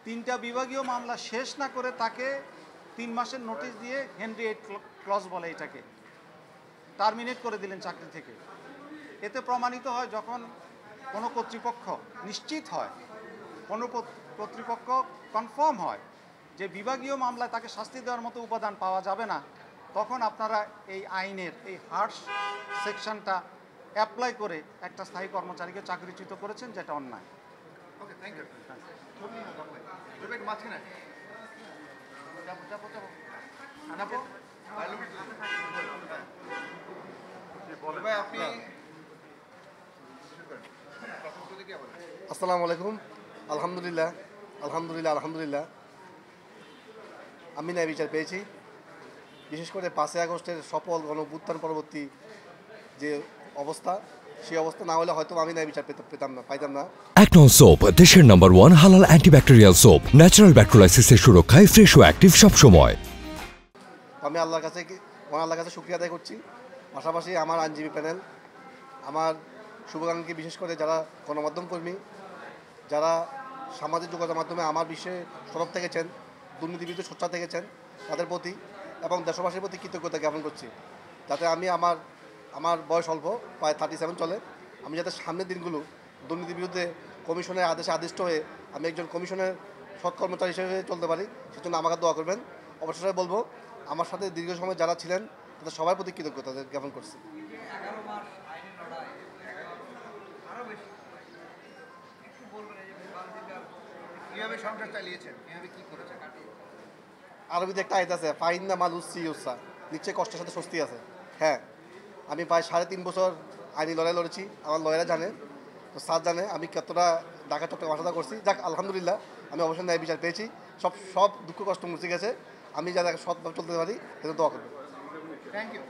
3টা বিভাগীয় মামলা শেষ না করে তাকে 3 মাসের নোটিশ দিয়ে হেনরি 8 ক্লজ বলে এটাকে, টার্মিনেট করে দিলেন চাকরি থেকে। এতে প্রমাণিত হয় যখন কোনো কর্তৃপক্ষ নিশ্চিত হয়, কোনো কর্তৃপক্ষ কনফার্ম হয় যে বিভাগীয় মামলায় তাকে শাস্তি দেওয়ার মতো উপাদান পাওয়া যাবে না, তখন আপনারা এই আইনের এই হার্শ সেকশনটা অ্যাপ্লাই করে একটা স্থায়ী কর্মচারীকে চাকরিচ্যুত করেছেন, যেটা অন্যায়। ওকে, থ্যাংক ইউ। আসসালামু আলাইকুম। আলহামদুলিল্লাহ আলহামদুলিল্লাহ আলহামদুলিল্লাহ আমি ন্যায় বিচার পেয়েছি। বিশেষ করে 5ই আগস্টের সফল গণঅভ্যুত্থান পরবর্তী যে অবস্থা, সেই অবস্থা না হলে হয়তো আমি ন্যায় বিচার পাইতাম না। একনল সোপ, দেশের নাম্বার 1 হালাল অ্যান্টিব্যাকটেরিয়াল সোপ, ন্যাচারাল ব্যাকটেরিয়ালাইসিসের সুরক্ষায় ফ্রেশ ও অ্যাক্টিভ সবসময়। আমি আল্লাহর কাছে শুকরিয়া আদায় করছি। পাশাপাশি আমার আইনজীবী প্যানেল, আমার শুভাকাঙ্ক্ষী, বিশেষ করে যারা গণমাধ্যম কর্মী, যারা সামাজিক যোগাযোগ মাধ্যমে আমার বিষয়ে সরব থেকেছেন, দুর্নীতিবিরুদ্ধে সোচ্চার থেকেছেন, তাদের প্রতি এবং দেশবাসীর প্রতি কৃতজ্ঞতা জ্ঞাপন করছি। যাতে আমি আমার বয়স অল্প, প্রায় 37 চলে, আমি যাতে সামনের দিনগুলো দুর্নীতির বিরুদ্ধে কমিশনের আদেশে আদিষ্ট হয়ে আমি একজন কমিশনের সৎ কর্মচারী হিসেবে চলতে পারি, সেজন্য আমাকে দোয়া করবেন। অবশ্যই বলবো, আমার সাথে দীর্ঘ সময় যারা ছিলেন তাদের সবার প্রতি কৃতজ্ঞতা জ্ঞাপন করছি। আরবিতে একটা আয়াত আছে, ফাইন্না মাল উসি ইউসা, নিশ্চয়ই কষ্টের সাথে স্বস্তি আছে। হ্যাঁ, আমি প্রায় 3.5 বছর আইনি লড়াই লড়েছি। আমার লয়েরা জানে, তো স্যার জানে আমি কতটা ঢাকা চট্টগ্রাম আসা করছি। যাক, আলহামদুলিল্লাহ আমি অবশ্যই ন্যায় বিচার পেয়েছি। সব দুঃখ কষ্ট মুছে গেছে। আমি যাতে সৎভাবে চলতে পারি সেটা দোয়া করবো। Thank you.